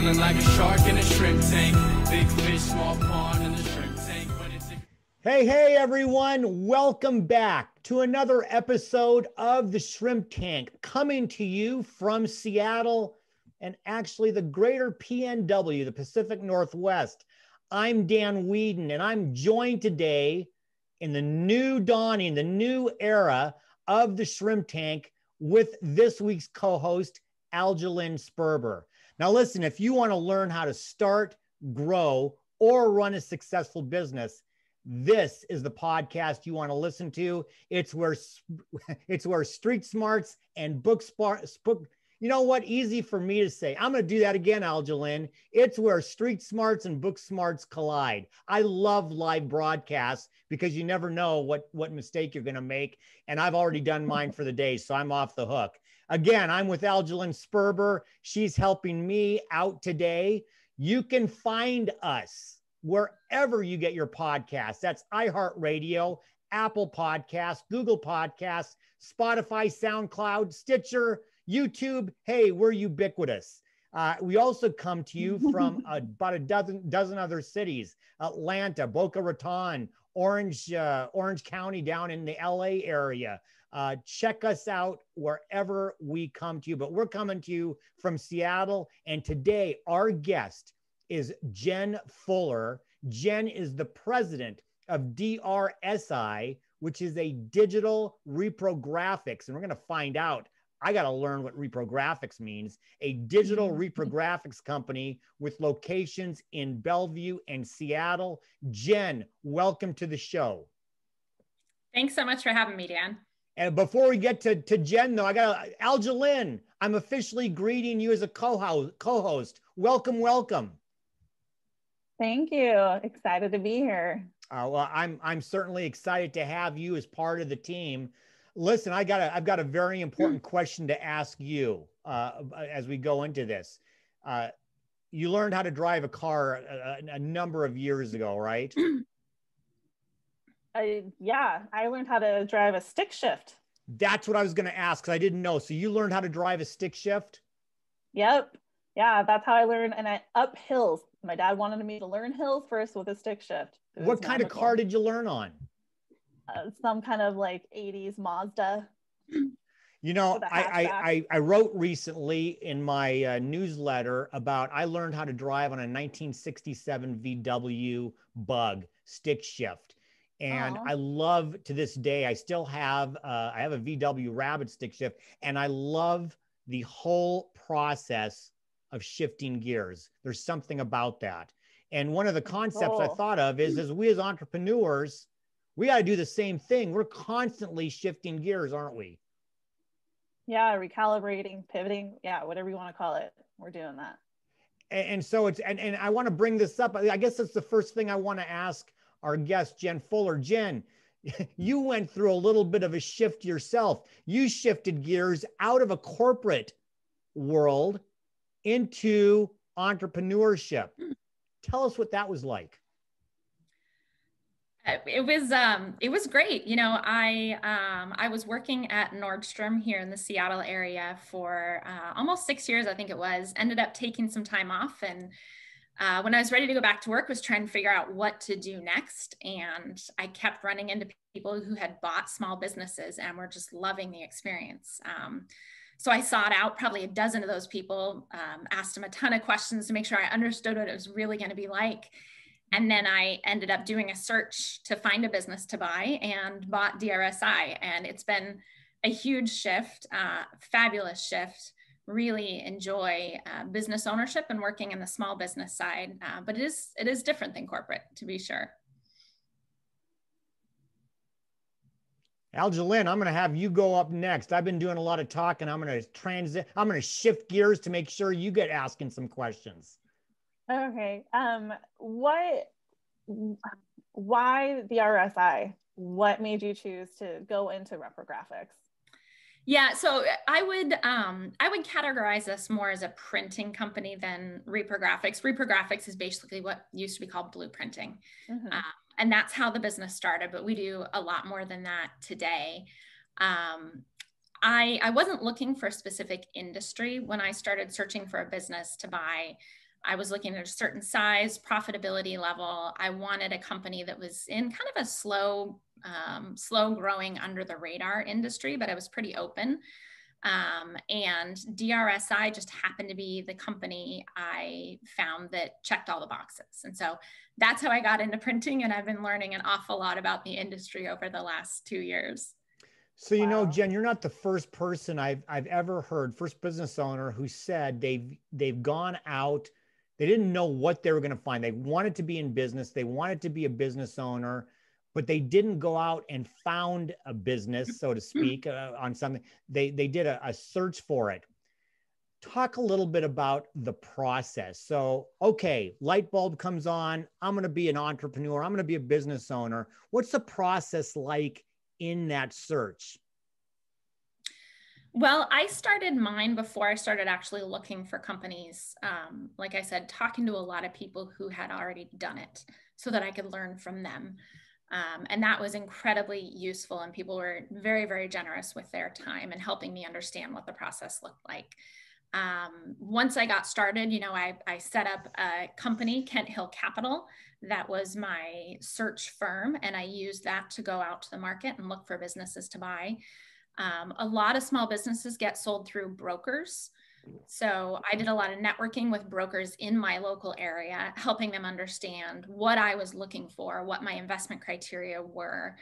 Feeling like a shark in a shrimp tank. Big fish, small pond in the shrimp tank. But it's Hey, everyone. Welcome back to another episode of the Shrimp Tank, coming to you from Seattle and actually the greater PNW, the Pacific Northwest. I'm Dan Whedon, and I'm joined today in the new dawning, the new era of the Shrimp Tank with this week's co-host, Aljalyn Sperber. Now, listen, if you want to learn how to start, grow, or run a successful business, this is the podcast you want to listen to. It's where street smarts and book, you know what? Easy for me to say. I'm going to do that again, Aljalyn. It's where street smarts and book smarts collide. I love live broadcasts because you never know what mistake you're going to make. And I've already done mine for the day, so I'm off the hook. Again, I'm with Aljalyn Sperber. She's helping me out today. You can find us wherever you get your podcasts. That's iHeartRadio, Apple Podcasts, Google Podcasts, Spotify, SoundCloud, Stitcher, YouTube. Hey, we're ubiquitous. We also come to you from about a dozen other cities: Atlanta, Boca Raton, Orange County down in the LA area. Check us out wherever we come to you. But we're coming to you from Seattle. And today, our guest is Jen Fuller. Jen is the president of DRSi, which is a digital reprographics. And we're going to find out. I got to learn what reprographics means. A digital reprographics company with locations in Bellevue and Seattle. Jen, welcome to the show. Thanks so much for having me, Dan. And before we get to Jen, though, Aljalyn, I'm officially greeting you as a co-host. Welcome. Thank you. Excited to be here. Well, I'm certainly excited to have you as part of the team. Listen, I've got a very important question to ask you as we go into this. You learned how to drive a car a number of years ago, right? Yeah, I learned how to drive a stick shift. That's what I was going to ask because I didn't know. So you learned how to drive a stick shift? Yep. Yeah, that's how I learned. And up hills. My dad wanted me to learn hills first with a stick shift. What kind of car did you learn on? Some kind of like 80s Mazda. You know, I wrote recently in my newsletter about I learned how to drive on a 1967 VW Bug stick shift. And I love, to this day, I still have, I have a VW Rabbit stick shift, and I love the whole process of shifting gears. There's something about that. And one of the concepts I thought of is, as we as entrepreneurs, we got to do the same thing. We're constantly shifting gears, aren't we? Yeah, recalibrating, pivoting, yeah, whatever you want to call it. We're doing that. And so it's, and I want to bring this up. I guess that's the first thing I want to ask our guest, Jen Fuller. Jen, you went through a little bit of a shift yourself. You shifted gears out of a corporate world into entrepreneurship. Tell us what that was like. It was great. You know, I was working at Nordstrom here in the Seattle area for almost 6 years, I think it was. Ended up taking some time off, and when I was ready to go back to work, was trying to figure out what to do next. And I kept running into people who had bought small businesses and were just loving the experience. So I sought out probably a dozen of those people, asked them a ton of questions to make sure I understood what it was really going to be like. And then I ended up doing a search to find a business to buy and bought DRSi. And it's been a huge shift, fabulous shift. Really enjoy business ownership and working in the small business side. But it is different than corporate, to be sure. Aljalyn, I'm going to have you go up next. I've been doing a lot of talking. I'm going to shift gears to make sure you get asking some questions. Okay. Why the RSI? What made you choose to go into reprographics? Yeah, so I would categorize us more as a printing company than reprographics. Reprographics is basically what used to be called blueprinting. Mm-hmm. And that's how the business started, but we do a lot more than that today. I wasn't looking for a specific industry when I started searching for a business to buy. I was looking at a certain size, profitability level. I wanted a company that was in kind of a slow growing under the radar industry, but I was pretty open. And DRSi just happened to be the company I found that checked all the boxes. And so that's how I got into printing. And I've been learning an awful lot about the industry over the last 2 years. So, you know, Jen, you're not the first person I've ever heard, first business owner who said they've gone out, they didn't know what they were going to find. They wanted to be in business. They wanted to be a business owner, but they didn't go out and found a business, so to speak, on something. They did a search for it. Talk a little bit about the process. So, okay, light bulb comes on. I'm going to be an entrepreneur. I'm going to be a business owner. What's the process like in that search? Well, I started mine before I started actually looking for companies. Like I said, talking to a lot of people who had already done it so that I could learn from them. And that was incredibly useful. And people were very, very generous with their time and helping me understand what the process looked like. Once I got started, you know, I set up a company, Kent Hill Capital. That was my search firm. And I used that to go out to the market and look for businesses to buy. A lot of small businesses get sold through brokers. So I did a lot of networking with brokers in my local area, helping them understand what I was looking for, what my investment criteria were,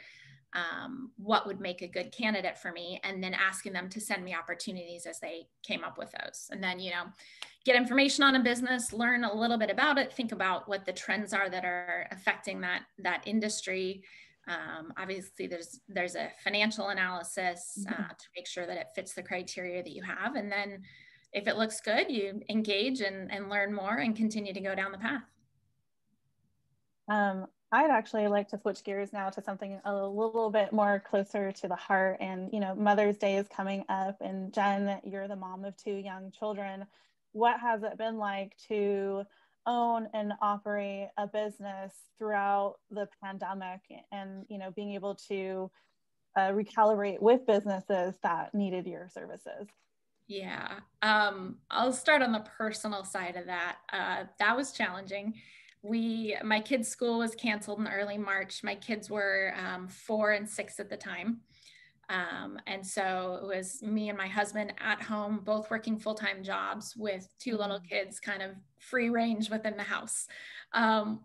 what would make a good candidate for me, and then asking them to send me opportunities as they came up with those. And then, you know, get information on a business, learn a little bit about it, think about what the trends are that are affecting that industry. Obviously, there's a financial analysis to make sure that it fits the criteria that you have. And then if it looks good, you engage and learn more and continue to go down the path. I'd actually like to switch gears now to something a little bit more closer to the heart. And, you know, Mother's Day is coming up, and Jen, you're the mom of 2 young children. What has it been like to own and operate a business throughout the pandemic, and, you know, being able to recalibrate with businesses that needed your services? Yeah, I'll start on the personal side of that. That was challenging. My kids' school was canceled in early March. My kids were 4 and 6 at the time. And so it was me and my husband at home, both working full-time jobs with 2 little kids, kind of free range within the house.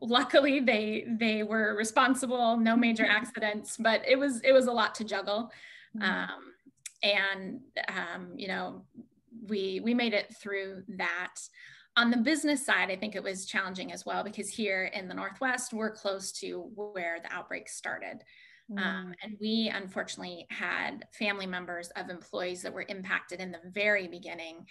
Luckily, they were responsible, no major accidents, but it was a lot to juggle. You know, we made it through that. On the business side, I think it was challenging as well, because here in the Northwest, we're close to where the outbreak started. And we unfortunately had family members of employees that were impacted in the very beginning,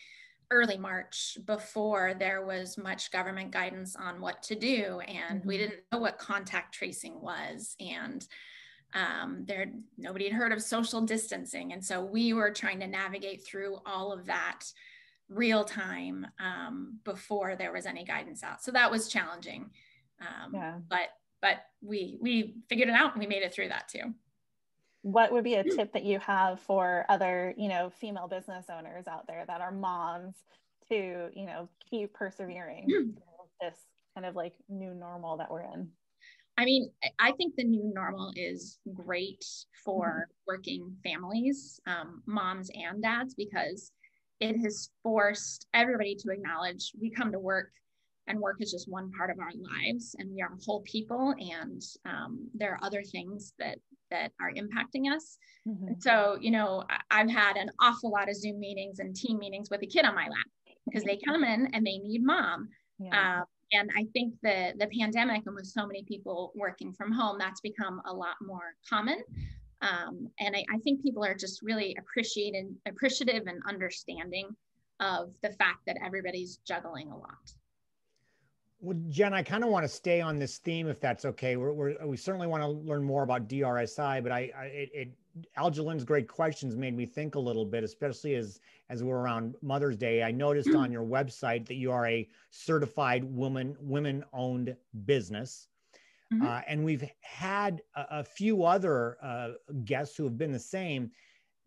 early March, before there was much government guidance on what to do. And we didn't know what contact tracing was. And nobody had heard of social distancing. And so we were trying to navigate through all of that real time before there was any guidance out. So that was challenging. But we figured it out, and we made it through that too. What would be a tip that you have for other, you know, female business owners out there that are moms to, you know, keep persevering in this kind of like new normal that we're in? I mean, I think the new normal is great for working families, moms and dads, because it has forced everybody to acknowledge we come to work, and work is just one part of our lives, and we are whole people, and there are other things that are impacting us. So, you know, I've had an awful lot of Zoom meetings and team meetings with a kid on my lap, because they come in and they need mom. And I think the pandemic, and with so many people working from home, that's become a lot more common. And I think people are just really appreciative and understanding of the fact that everybody's juggling a lot. Well, Jen, I kind of want to stay on this theme, if that's okay. We certainly want to learn more about DRSi, but Algelin's great questions made me think a little bit, especially as we're around Mother's Day. I noticed on your website that you are a certified women-owned business. And we've had a few other guests who have been the same.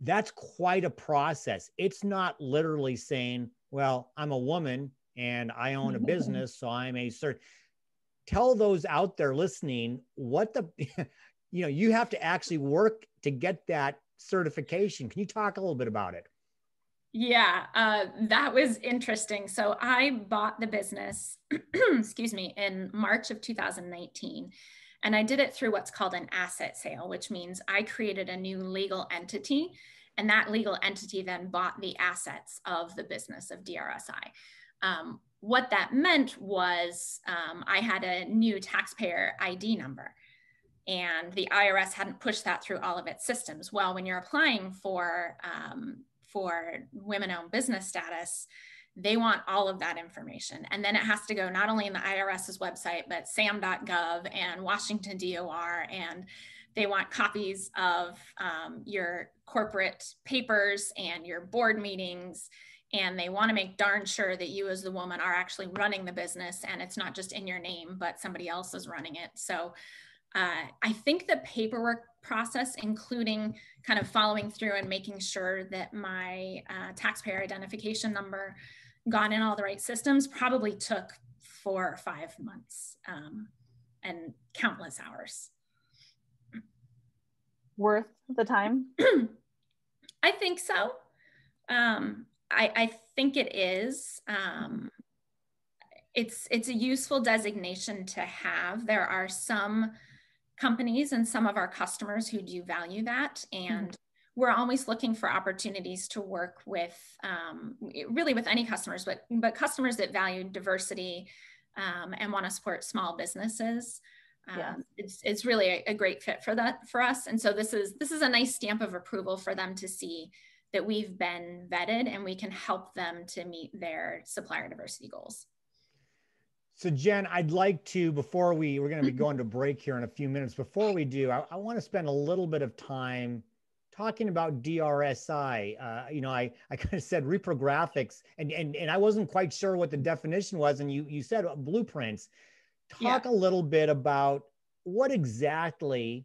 That's quite a process. It's not literally saying, well, I'm a woman, and I own a business, so I'm a cert. Tell those out there listening what the, you have to actually work to get that certification. Can you talk a little bit about it? Yeah, that was interesting. So I bought the business, excuse me, in March of 2019. And I did it through what's called an asset sale, which means I created a new legal entity. And that legal entity then bought the assets of the business of DRSi. What that meant was I had a new taxpayer ID number. And the IRS hadn't pushed that through all of its systems. Well, when you're applying for women-owned business status, they want all of that information. And then it has to go not only in the IRS's website, but sam.gov and Washington DOR. And they want copies of your corporate papers and your board meetings. And they want to make darn sure that you as the woman are actually running the business and it's not just in your name, but somebody else is running it. So I think the paperwork process, including kind of following through and making sure that my taxpayer identification number got in all the right systems, probably took 4 or 5 months and countless hours. Worth the time? I think so. I think it is. It's a useful designation to have. There are some companies and some of our customers who do value that. And we're always looking for opportunities to work with, really with any customers, but customers that value diversity and want to support small businesses. It's really a great fit for us. And so this is a nice stamp of approval for them to see that we've been vetted and we can help them to meet their supplier diversity goals. So Jen, I'd like to, before we're going to be going to break here in a few minutes, before we do, I want to spend a little bit of time talking about DRSi. I kind of said reprographics and I wasn't quite sure what the definition was. And you said blueprints. Talk a little bit about what exactly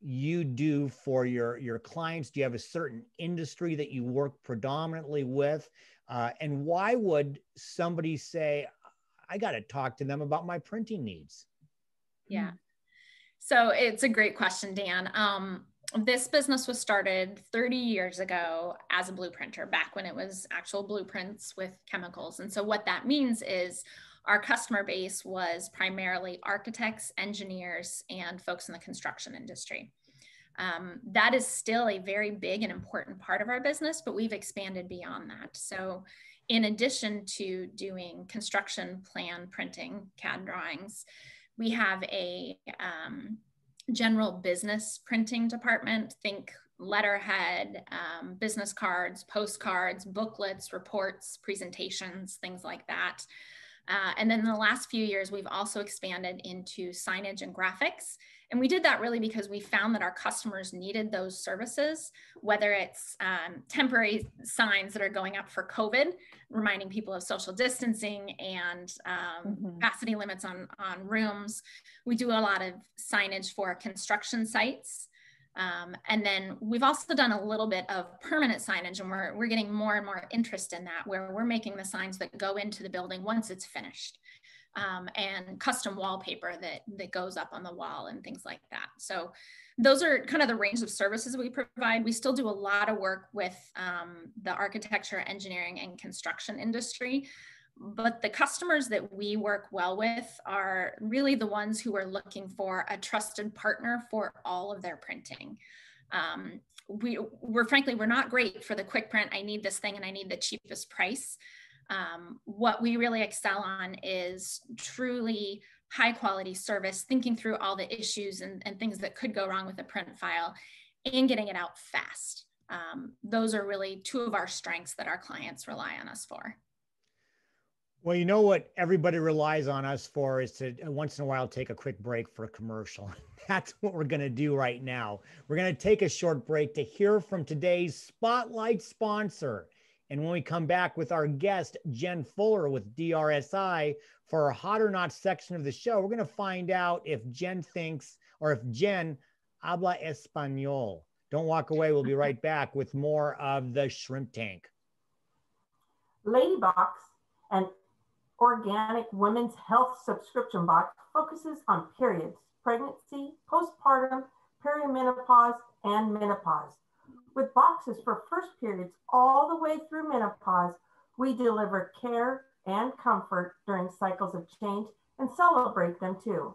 you do for your clients. Do you have a certain industry that you work predominantly with? And why would somebody say, I got to talk to them about my printing needs? Yeah. So it's a great question, Dan. This business was started 30 years ago as a blueprinter, back when it was actual blueprints with chemicals. And so what that means is our customer base was primarily architects, engineers, and folks in the construction industry. That is still a very big and important part of our business, but we've expanded beyond that. So in addition to doing construction plan printing, CAD drawings, we have a general business printing department. Think letterhead, business cards, postcards, booklets, reports, presentations, things like that. And then in the last few years, we've also expanded into signage and graphics. And we did that really because we found that our customers needed those services, whether it's temporary signs that are going up for COVID, reminding people of social distancing and capacity limits on rooms. We do a lot of signage for construction sites. And then we've also done a little bit of permanent signage, and we're getting more and more interest in that, where we're making the signs that go into the building once it's finished. And custom wallpaper that goes up on the wall and things like that. So those are kind of the range of services we provide. We still do a lot of work with the architecture, engineering, and construction industry. But the customers that we work well with are really the ones who are looking for a trusted partner for all of their printing. We're not great for the quick print. I need this thing and I need the cheapest price. What we really excel on is truly high quality service, thinking through all the issues and things that could go wrong with a print file and getting it out fast. Those are really two of our strengths that our clients rely on us for. Well, you know what everybody relies on us for is to once in a while take a quick break for a commercial. That's what we're going to do right now. We're going to take a short break to hear from today's spotlight sponsor. And when we come back with our guest, Jen Fuller with DRSi, for our Hot or Not section of the show, we're going to find out if Jen thinks, or if Jen habla español. Don't walk away. We'll be right back with more of the Shrimp Tank. Ladybox and organic women's health subscription box focuses on periods, pregnancy, postpartum, perimenopause, and menopause. With boxes for first periods all the way through menopause, we deliver care and comfort during cycles of change and celebrate them too.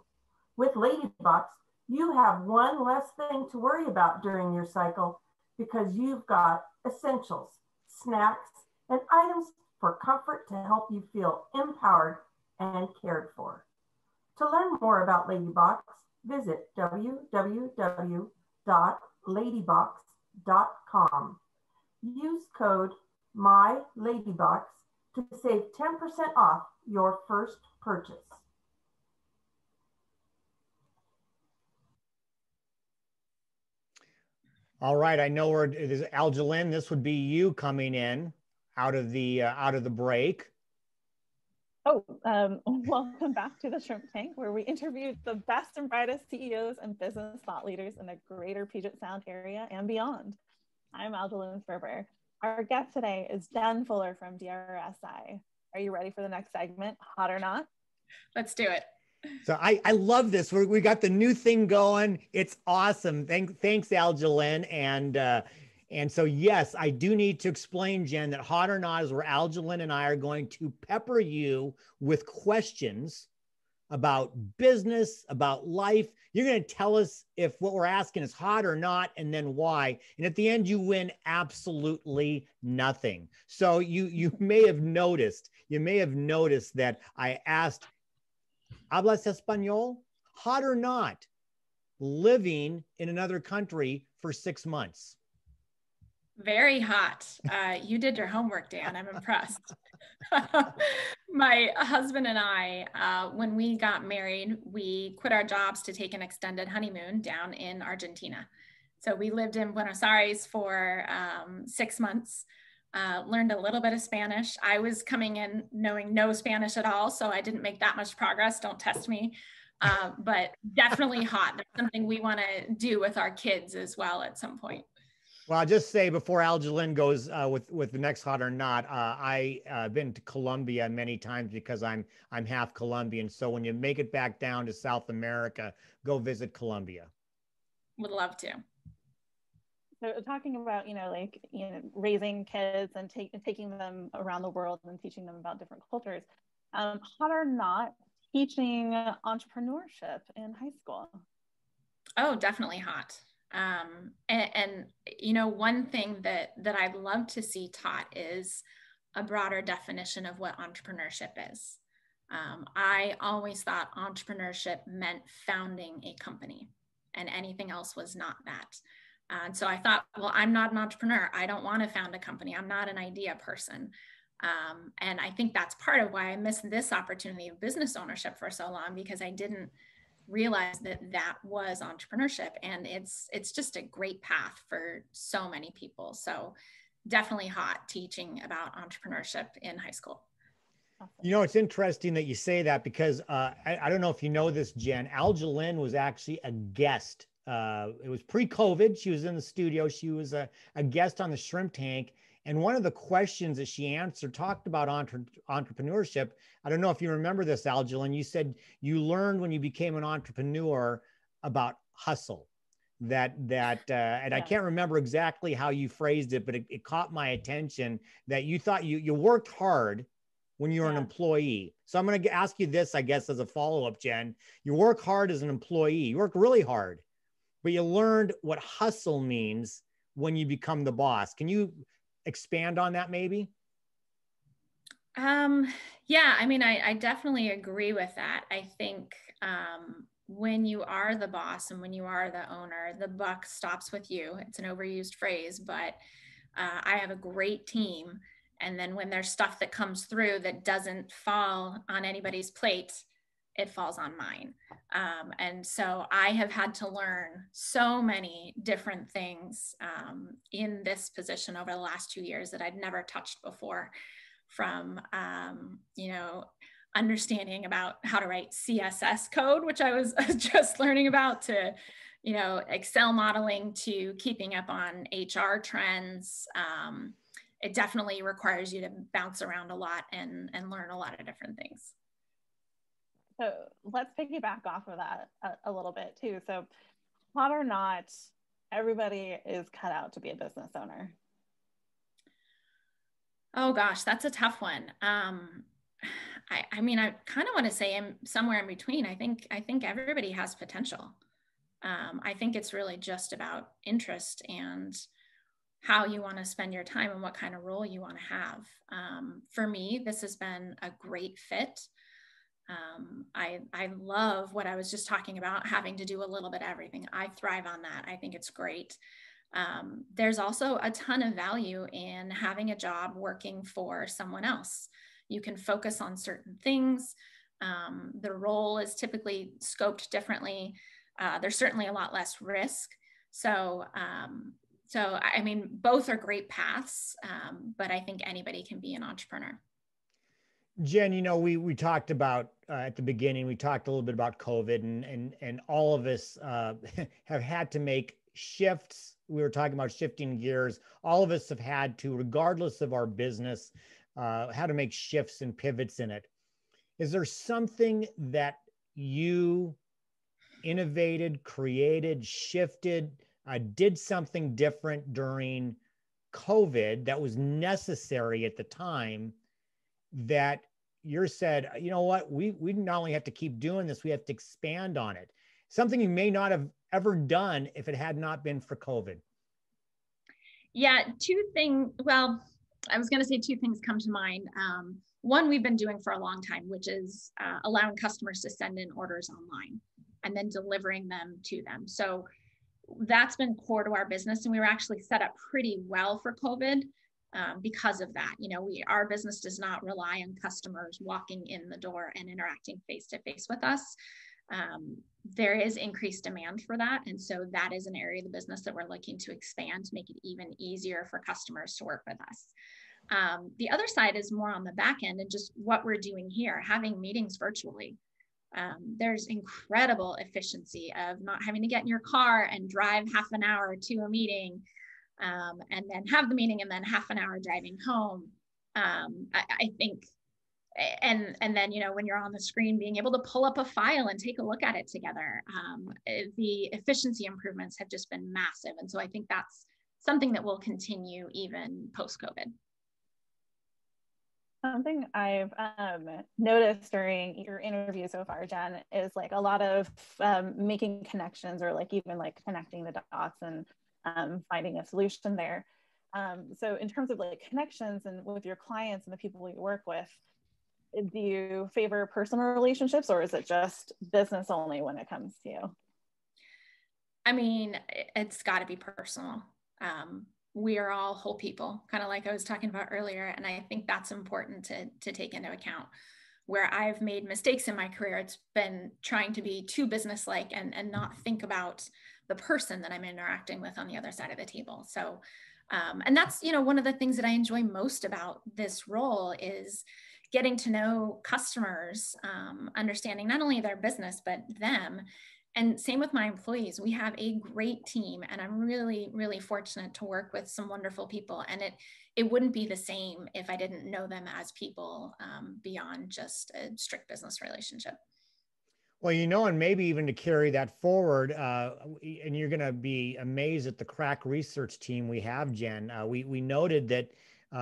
With Lady Box, you have one less thing to worry about during your cycle because you've got essentials, snacks, and items for comfort to help you feel empowered and cared for. To learn more about Lady Box, visit www.ladybox.com. Use code MyLadybox to save 10% off your first purchase. All right, I know it is Aljalyn. This would be you coming in out of the break. Welcome back to the Shrimp Tank, where we interviewed the best and brightest CEOs and business thought leaders in the greater Puget Sound area and beyond. I'm Aljalyn Ferber. Our guest today is Jen Fuller from DRSi. Are you ready for the next segment, Hot or Not? Let's do it. So I love this. We got the new thing going. It's awesome. Thanks, Aljalyn. And so, yes, I do need to explain, Jen, that Hot or Not is where Aljalyn and I are going to pepper you with questions about business, about life. You're going to tell us if what we're asking is hot or not, and then why. And at the end, you win absolutely nothing. So you may have noticed that I asked, ¿Hablas español? Hot or not? Living in another country for 6 months. Very hot. You did your homework, Dan. I'm impressed. My husband and I, when we got married, we quit our jobs to take an extended honeymoon down in Argentina. So we lived in Buenos Aires for 6 months, learned a little bit of Spanish. I was coming in knowing no Spanish at all, so I didn't make that much progress. Don't test me. But definitely hot. That's something we want to do with our kids as well at some point. Well, I'll just say before Aljalyn goes with the next hot or not, I've been to Colombia many times because I'm half Colombian. So when you make it back down to South America, go visit Colombia. Would love to. So talking about, raising kids and taking them around the world and teaching them about different cultures, hot or not teaching entrepreneurship in high school? Oh, definitely hot. And one thing that I'd love to see taught is a broader definition of what entrepreneurship is. I always thought entrepreneurship meant founding a company, and anything else was not that. And so I thought, well, I'm not an entrepreneur. I don't want to found a company. I'm not an idea person. And I think that's part of why I missed this opportunity of business ownership for so long, because I didn't realize that was entrepreneurship, and it's just a great path for so many people. So definitely hot teaching about entrepreneurship in high school. It's interesting that you say that, because I don't know if you know this, Jen. Aljalyn was actually a guest. It was pre-COVID. She was in the studio. She was a guest on the Shrimp Tank. And one of the questions that she answered talked about entrepreneurship. I don't know if you remember this, Aljalyn. You said you learned when you became an entrepreneur about hustle. And I can't remember exactly how you phrased it, but it caught my attention that you thought you worked hard when you were an employee. So I'm going to ask you this, I guess, as a follow-up, Jen. You work hard as an employee. You work really hard, but you learned what hustle means when you become the boss. Can you expand on that maybe? Yeah, I definitely agree with that. I think when you are the boss and when you are the owner, the buck stops with you. It's an overused phrase, but I have a great team. And then when there's stuff that comes through that doesn't fall on anybody's plate, it falls on mine. And so I have had to learn so many different things in this position over the last 2 years that I'd never touched before, from, understanding about how to write CSS code, which I was just learning about, to, Excel modeling, to keeping up on HR trends, it definitely requires you to bounce around a lot and learn a lot of different things. So let's piggyback off of that a little bit too. So hot or not, everybody is cut out to be a business owner. Oh gosh, that's a tough one. I mean, I kind of want to say I'm somewhere in between. I think everybody has potential. I think it's really just about interest and how you want to spend your time and what kind of role you want to have. For me, this has been a great fit. I love what I was just talking about, having to do a little bit of everything. I thrive on that. I think it's great. There's also a ton of value in having a job working for someone else. You can focus on certain things. The role is typically scoped differently. There's certainly a lot less risk. So I mean, both are great paths, but I think anybody can be an entrepreneur. Jen, you know, we talked about at the beginning, we talked a little bit about COVID, and all of us have had to make shifts. We were talking about shifting gears. All of us have had to, regardless of our business, how to make shifts and pivots in it. Is there something that you innovated, created, shifted, did something different during COVID that was necessary at the time that you said, you know what, we not only have to keep doing this, we have to expand on it? Something you may not have ever done if it had not been for COVID. Yeah, well, I was going to say two things come to mind. One we've been doing for a long time, which is allowing customers to send in orders online and then delivering them to them. So that's been core to our business, and we were actually set up pretty well for COVID because of that. You know, our business does not rely on customers walking in the door and interacting face to face with us. There is increased demand for that, and so that is an area of the business that we're looking to expand to make it even easier for customers to work with us. The other side is more on the back end and just what we're doing here, having meetings virtually. There's incredible efficiency of not having to get in your car and drive half an hour to a meeting, and then have the meeting and then half an hour driving home. I think, and then, you know, when you're on the screen, being able to pull up a file and take a look at it together. The efficiency improvements have just been massive. And so I think that's something that will continue even post-COVID. Something I've noticed during your interview so far, Jen, is like a lot of making connections, or like even like connecting the dots and finding a solution there. So in terms of like connections and with your clients and the people you work with, do you favor personal relationships, or is it just business only when it comes to you? I mean, it's got to be personal. We are all whole people, kind of like I was talking about earlier. And I think that's important to take into account. Where I've made mistakes in my career, it's been trying to be too business-like and not think about the person that I'm interacting with on the other side of the table. So, and that's, you know, one of the things that I enjoy most about this role is getting to know customers, understanding not only their business, but them. And same with my employees. We have a great team, and I'm really, really fortunate to work with some wonderful people. And it wouldn't be the same if I didn't know them as people beyond just a strict business relationship. Well, you know, and maybe even to carry that forward, and you're going to be amazed at the crack research team we have, Jen. We noted that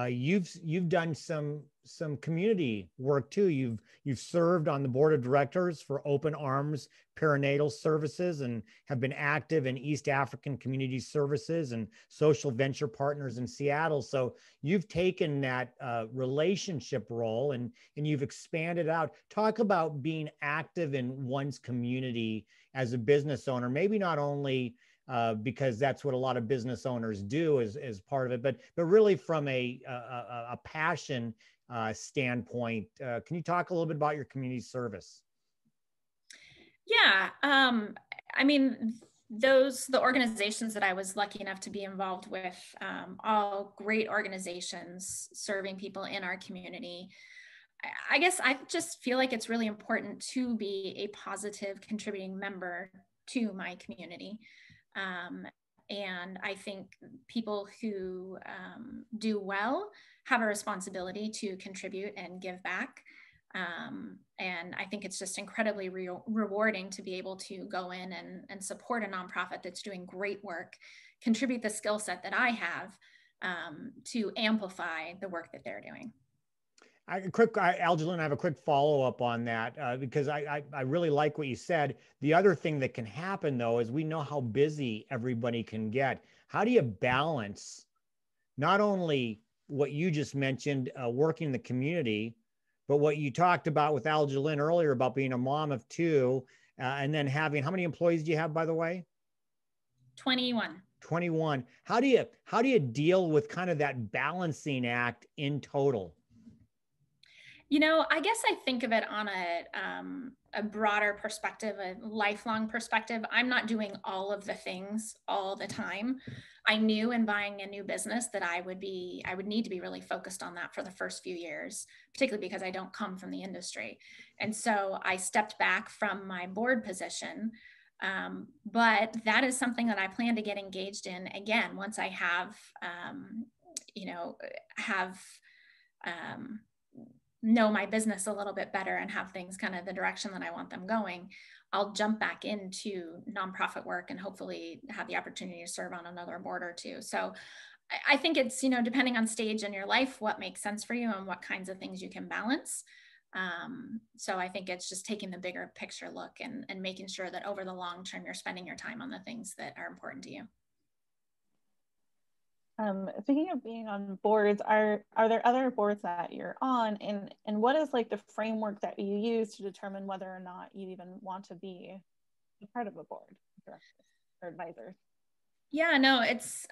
you've done some community work too. You've served on the board of directors for Open Arms Perinatal Services and have been active in East African Community Services and Social Venture Partners in Seattle. So you've taken that relationship role and you've expanded out. Talk about being active in one's community as a business owner, maybe not only because that's what a lot of business owners do as part of it, but really from a passion standpoint. Can you talk a little bit about your community service? Yeah, I mean, the organizations that I was lucky enough to be involved with, all great organizations serving people in our community. I guess I just feel like it's really important to be a positive contributing member to my community. And I think people who do well have a responsibility to contribute and give back. And I think it's just incredibly rewarding to be able to go in and support a nonprofit that's doing great work, contribute the skill set that I have to amplify the work that they're doing. Algelyn, I have a quick follow-up on that because I really like what you said. The other thing that can happen, though, is we know how busy everybody can get. How do you balance not only what you just mentioned, working in the community, but what you talked about with Algelyn earlier about being a mom of two, and then having, how many employees do you have, by the way? 21. 21. How do you deal with kind of that balancing act in total? You know, I guess I think of it on a broader perspective, a lifelong perspective. I'm not doing all of the things all the time. I knew in buying a new business that I would need to be really focused on that for the first few years, particularly because I don't come from the industry. And so I stepped back from my board position. But that is something that I plan to get engaged in again, once I have, know my business a little bit better and have things kind of the direction that I want them going. I'll jump back into nonprofit work and hopefully have the opportunity to serve on another board or two. So I think it's, depending on stage in your life, what makes sense for you and what kinds of things you can balance. So I think it's just taking the bigger picture look and making sure that over the long term, you're spending your time on the things that are important to you. Thinking of being on boards, are there other boards that you're on, and what is like the framework that you use to determine whether or not you even want to be a part of a board or advisor? Yeah, no, it's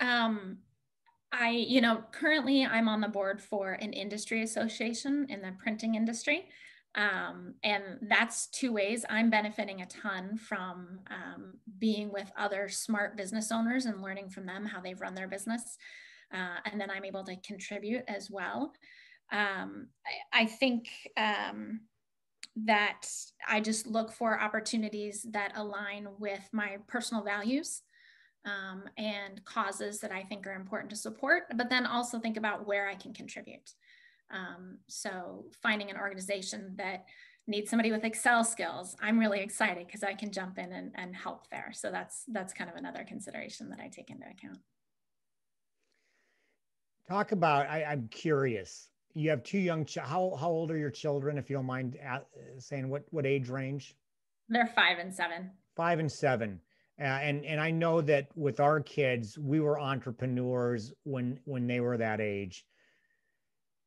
currently I'm on the board for an industry association in the printing industry. And that's two ways. I'm benefiting a ton from being with other smart business owners and learning from them how they've run their business. And then I'm able to contribute as well. I think that I just look for opportunities that align with my personal values and causes that I think are important to support, but then also think about where I can contribute. So finding an organization that needs somebody with Excel skills, I'm really excited because I can jump in and help there. So that's kind of another consideration that I take into account. Talk about, I'm curious, you have two young, how old are your children, if you don't mind saying what age range? They're 5 and 7. 5 and 7. And I know that with our kids, we were entrepreneurs when they were that age.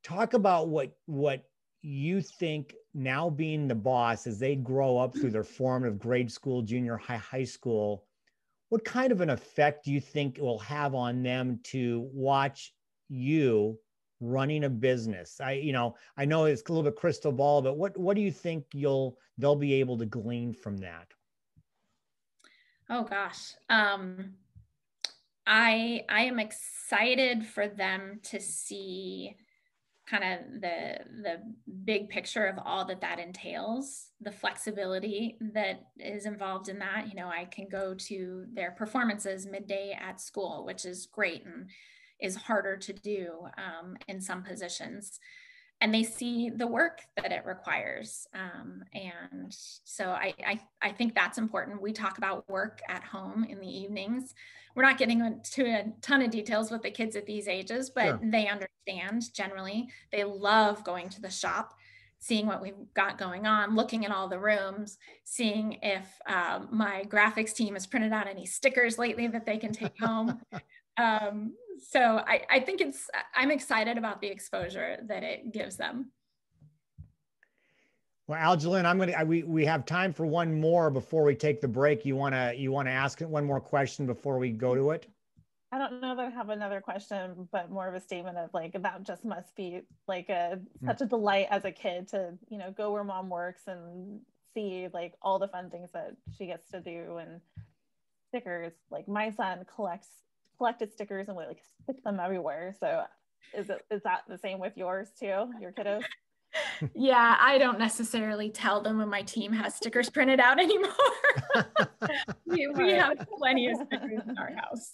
Talk about what you think now being the boss as they grow up through their formative grade school, junior high school, what kind of an effect do you think it will have on them to watch you running a business? I know it's a little bit crystal ball, but what do you think they'll be able to glean from that? Oh gosh. I am excited for them to see kind of the big picture of all that entails, the flexibility that is involved in that. I can go to their performances midday at school, which is great and is harder to do in some positions. And they see the work that it requires. And so I think that's important. We talk about work at home in the evenings. We're not getting into a ton of details with the kids at these ages, but sure, they understand generally. They love going to the shop, seeing what we've got going on, looking at all the rooms, seeing if my graphics team has printed out any stickers lately that they can take home. So I think I'm excited about the exposure that it gives them. Well, Algelyn, we have time for one more before we take the break. You want to ask one more question before we go to it? I don't know that I have another question, but more of a statement of like, that just must be like such a delight as a kid to, go where mom works and see like all the fun things that she gets to do, and stickers. Like my son collected stickers and would like stick them everywhere. So is that the same with yours too, your kiddos? Yeah, I don't necessarily tell them when my team has stickers printed out anymore. We have plenty of stickers in our house.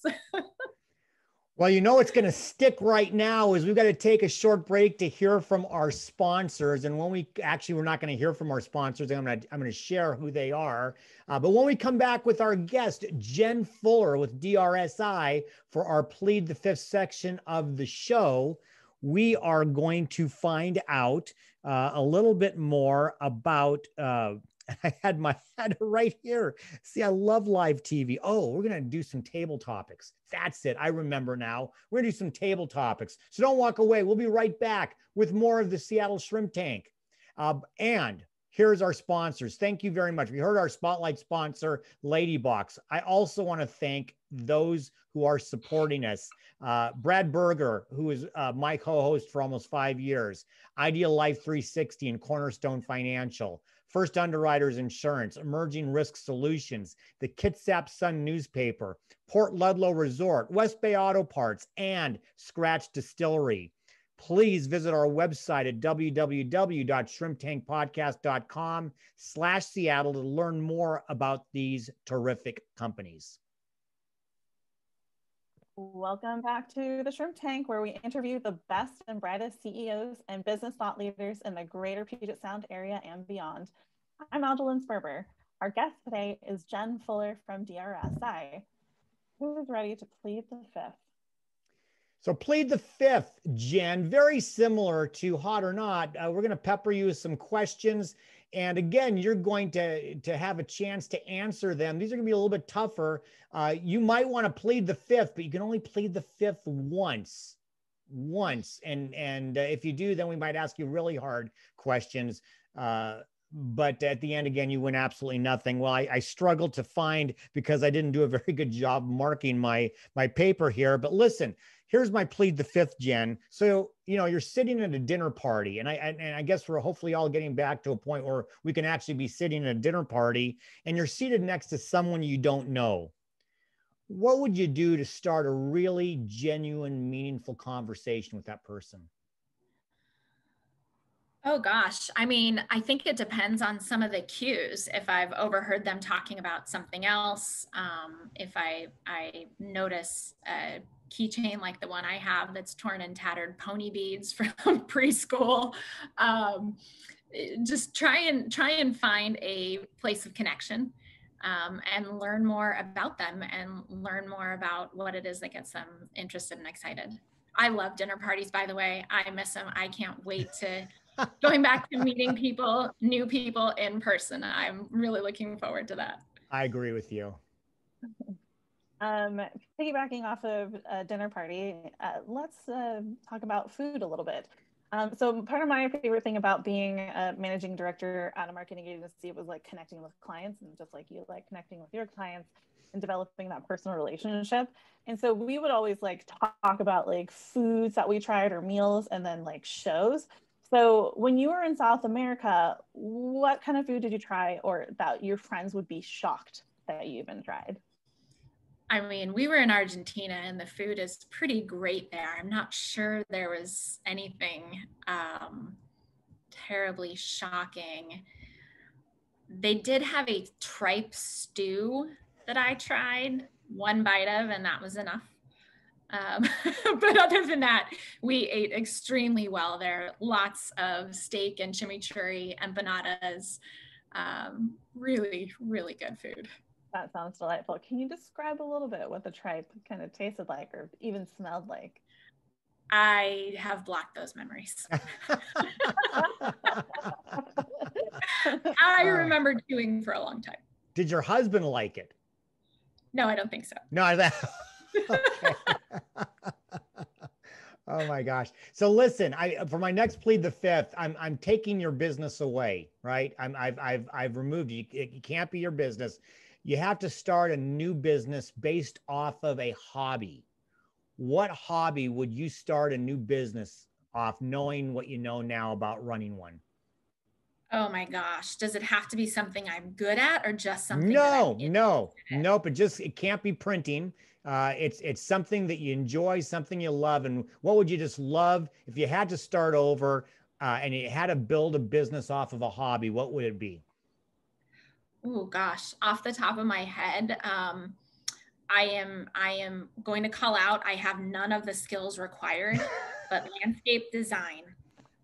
Well, you know, what's going to stick right now is we've got to take a short break to hear from our sponsors. And when we're not going to hear from our sponsors. I'm going to share who they are. But when we come back with our guest, Jen Fuller with DRSi, for our Plead the Fifth section of the show, we are going to find out a little bit more about, I had it right here. See, I love live TV. Oh, we're going to do some table topics. That's it. I remember now. We're going to do some table topics. So don't walk away. We'll be right back with more of the Seattle Shrimp Tank. And here's our sponsors. Thank you very much. We heard our spotlight sponsor, Ladybox. I also want to thank those who are supporting us. Brad Berger, who is my co-host for almost 5 years, Ideal Life 360 and Cornerstone Financial, First Underwriters Insurance, Emerging Risk Solutions, the Kitsap Sun Newspaper, Port Ludlow Resort, West Bay Auto Parts, and Scratch Distillery. Please visit our website at www.shrimptankpodcast.com/Seattle to learn more about these terrific companies. Welcome back to the Shrimp Tank, where we interview the best and brightest CEOs and business thought leaders in the greater Puget Sound area and beyond. I'm Aldeline Sperber. Our guest today is Jen Fuller from DRSi. Who is ready to plead the fifth? So plead the fifth, Jen, very similar to Hot or Not. We're going to pepper you with some questions. And again, you're going to have a chance to answer them. These are going to be a little bit tougher. You might want to plead the fifth, but you can only plead the fifth once. And if you do, then we might ask you really hard questions. But at the end, again, you win absolutely nothing. Well, I struggled to find, because I didn't do a very good job marking my paper here. But listen, here's my plead the fifth, Jen. So, you know, you're sitting at a dinner party, and I guess we're hopefully all getting back to a point where we can actually be sitting at a dinner party, and you're seated next to someone you don't know. What would you do to start a really genuine, meaningful conversation with that person? Oh gosh, I mean, I think it depends on some of the cues. If I've overheard them talking about something else, if I notice a keychain like the one I have that's torn and tattered pony beads from preschool, just try and find a place of connection, and learn more about them and learn more about what it is that gets them interested and excited. I love dinner parties, by the way. I miss them. I can't wait to going back to meeting people, new people in person. I'm really looking forward to that. I agree with you. Piggybacking off of a dinner party, let's talk about food a little bit. So part of my favorite thing about being a managing director at a marketing agency was like connecting with clients, and just like you like connecting with your clients and developing that personal relationship. And so we would always like talk about like foods that we tried or meals, and then like shows. So when you were in South America, what kind of food did you try, or that your friends would be shocked that you even tried? I mean, we were in Argentina and the food is pretty great there. I'm not sure there was anything terribly shocking. They did have a tripe stew that I tried one bite of, and that was enough. But other than that, we ate extremely well there. Lots of steak and chimichurri, empanadas, really, really good food. That sounds delightful. Can you describe a little bit what the tripe kind of tasted like, or even smelled like? I have blocked those memories. I remember chewing for a long time. Did your husband like it? No, I don't think so. No, okay. Oh my gosh. So listen, for my next plead the fifth, I'm taking your business away, right? I've removed you. It can't be your business. You have to start a new business based off of a hobby. What hobby would you start a new business off, knowing what you know now about running one? Oh my gosh. Does it have to be something I'm good at, or just something? No, but it can't be printing. It's something that you enjoy, something you love. And what would you just love if you had to start over? and you had to build a business off of a hobby, what would it be? Oh gosh, off the top of my head, I am going to call out, I have none of the skills required, but landscape design.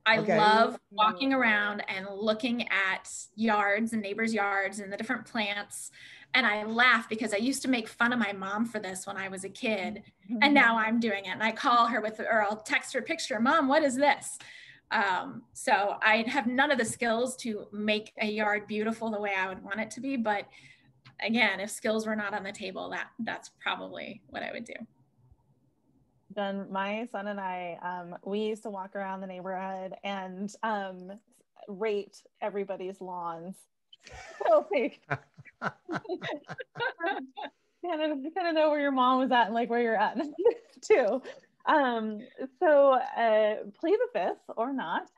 I Okay. love walking around and looking at yards and neighbors' yards and the different plants. And I laugh because I used to make fun of my mom for this when I was a kid. And now I'm doing it. And I call her or I'll text her a picture, Mom, what is this? So I have none of the skills to make a yard beautiful the way I would want it to be. But again, if skills were not on the table, that's probably what I would do. Then my son and I, we used to walk around the neighborhood and rate everybody's lawns. So like, kind of know where your mom was at and like where you're at too. So plead the fifth or not.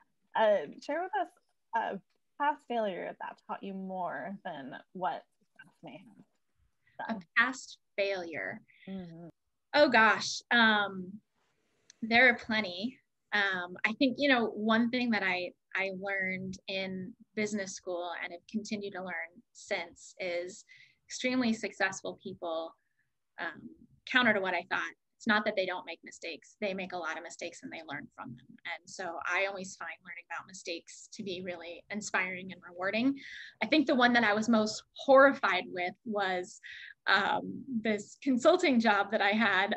Share with us a past failure that taught you more than what success may have done. A past failure. Mm-hmm. Oh gosh, there are plenty. I think, one thing that I learned in business school and have continued to learn since is extremely successful people, counter to what I thought. It's not that they don't make mistakes. They make a lot of mistakes and they learn from them. And so I always find learning about mistakes to be really inspiring and rewarding. I think the one that I was most horrified with was this consulting job that I had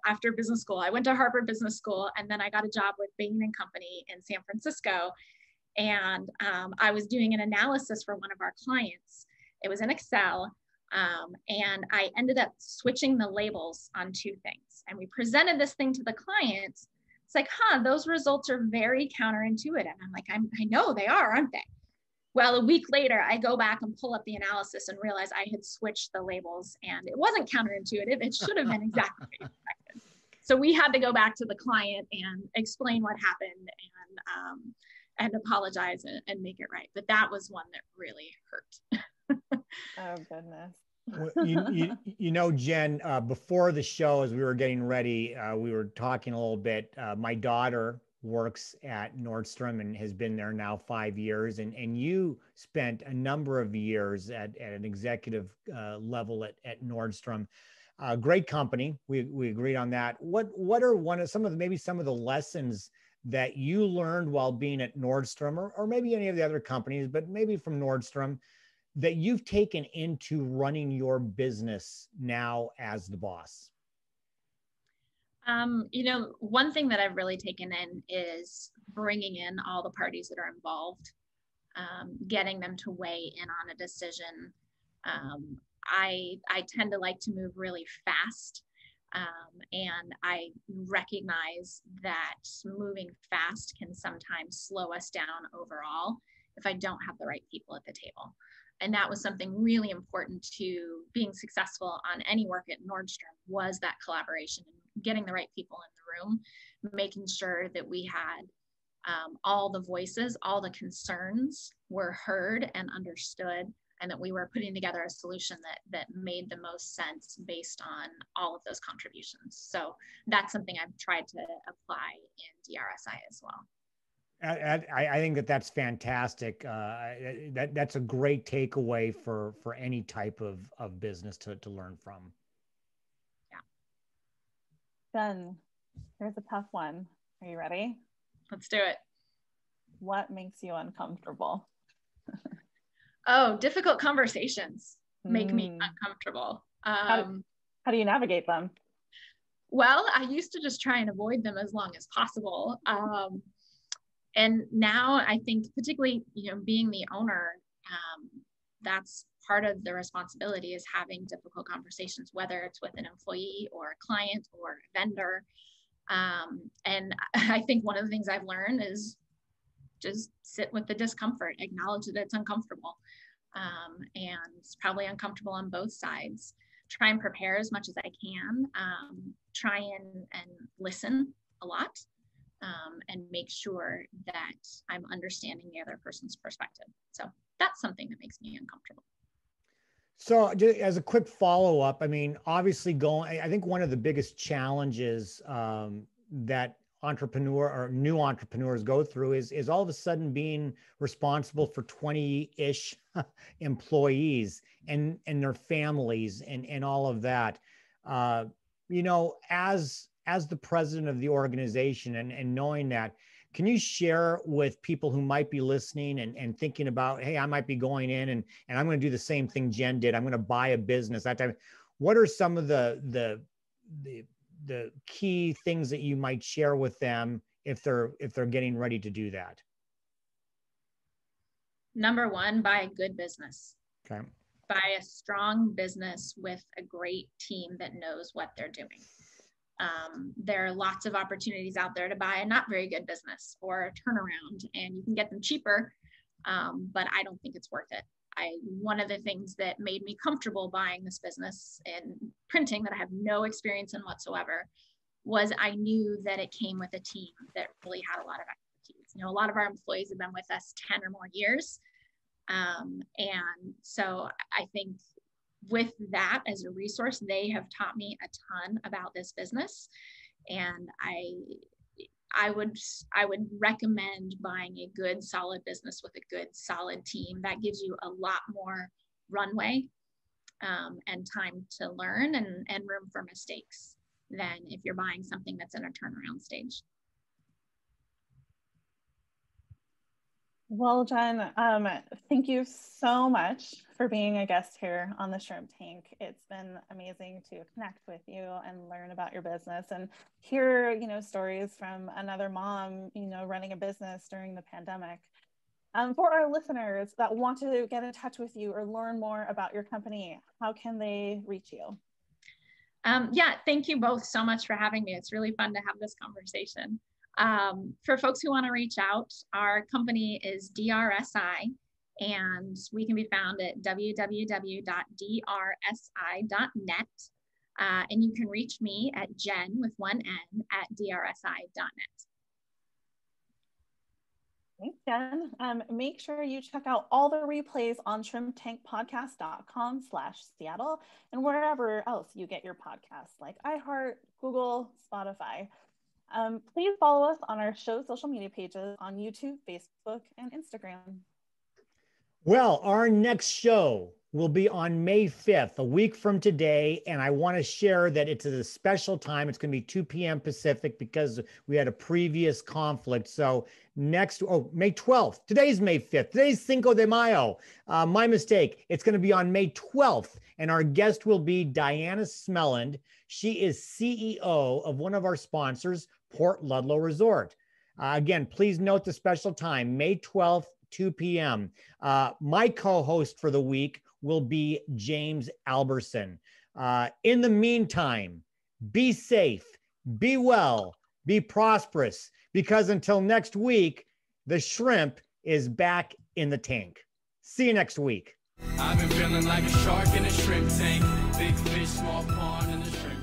after business school. I went to Harvard Business School and then I got a job with Bain & Company in San Francisco. And I was doing an analysis for one of our clients. It was in Excel. And I ended up switching the labels on two things. And we presented this thing to the clients. It's like, those results are very counterintuitive. And I'm like, I know they are, aren't they? Well, a week later, I go back and pull up the analysis and realize I had switched the labels and it wasn't counterintuitive. It should have been exactly what I expected. So we had to go back to the client and explain what happened and apologize and make it right. But that was one that really hurt. Oh, goodness. Well, Jen, before the show, as we were getting ready, we were talking a little bit. My daughter works at Nordstrom and has been there now 5 years. And you spent a number of years at an executive level at Nordstrom. Great company. We agreed on that. What are some of the lessons that you learned while being at Nordstrom or maybe any of the other companies, but maybe from Nordstrom, that you've taken into running your business now as the boss? One thing that I've really taken in is bringing in all the parties that are involved, getting them to weigh in on a decision. I tend to like to move really fast. And I recognize that moving fast can sometimes slow us down overall if I don't have the right people at the table. And that was something really important to being successful on any work at Nordstrom, was that collaboration and getting the right people in the room, making sure that we had all the voices, all the concerns were heard and understood, and that we were putting together a solution that made the most sense based on all of those contributions. So that's something I've tried to apply in DRSi as well. I think that's fantastic. That's a great takeaway for any type of business to learn from. Yeah. Jen, here's a tough one. Are you ready? Let's do it. What makes you uncomfortable? Oh, difficult conversations make me uncomfortable. How do you navigate them? Well, I used to just try and avoid them as long as possible. And now I think, particularly, being the owner, that's part of the responsibility, is having difficult conversations, whether it's with an employee or a client or a vendor. And I think one of the things I've learned is just sit with the discomfort, acknowledge that it's uncomfortable. And it's probably uncomfortable on both sides. Try and prepare as much as I can. Try and listen a lot. And make sure that I'm understanding the other person's perspective. So that's something that makes me uncomfortable. So just as a quick follow-up, I mean, obviously I think one of the biggest challenges that entrepreneur or new entrepreneurs go through is all of a sudden being responsible for 20-ish employees and their families and all of that. You know, as the president of the organization and knowing that, can you share with people who might be listening and thinking about, hey, I might be going in and I'm going to do the same thing Jen did. I'm going to buy a business, that type. What are some of the key things that you might share with them if they're getting ready to do that? Number one, buy a good business. Okay. Buy a strong business with a great team that knows what they're doing. There are lots of opportunities out there to buy a not very good business or a turnaround, and you can get them cheaper, but I don't think it's worth it. One of the things that made me comfortable buying this business in printing that I have no experience in whatsoever was I knew that it came with a team that really had a lot of expertise. You know, a lot of our employees have been with us 10 or more years. And so I think with that as a resource, they have taught me a ton about this business. And I would recommend buying a good, solid business with a good, solid team. That gives you a lot more runway and time to learn and room for mistakes than if you're buying something that's in a turnaround stage. Well, Jen, thank you so much for being a guest here on the Shrimp Tank. It's been amazing to connect with you and learn about your business and hear, you know, stories from another mom, you know, running a business during the pandemic. For our listeners that want to get in touch with you or learn more about your company, how can they reach you? Yeah, thank you both so much for having me. It's really fun to have this conversation. For folks who want to reach out, our company is DRSi, and we can be found at www.drsi.net. And you can reach me at Jen with one N at drsi.net. Thanks, Jen. Make sure you check out all the replays on shrimptankpodcast.com/Seattle and wherever else you get your podcasts like iHeart, Google, Spotify. Please follow us on our show social media pages on YouTube, Facebook, and Instagram. Well, our next show will be on May 5th, a week from today. And I want to share that it's at a special time. It's going to be 2 p.m. Pacific because we had a previous conflict. So May 12th. Today's May 5th. Today's Cinco de Mayo. My mistake. It's going to be on May 12th. And our guest will be Diana Smelland. She is CEO of one of our sponsors, Port Ludlow Resort. Again, please note the special time, May 12th, 2 p.m. My co-host for the week will be James Alberson. In the meantime, be safe, be well, be prosperous, because until next week, the shrimp is back in the tank. See you next week. I've been feeling like a shark in a shrimp tank. Big fish, small pond in the shrimp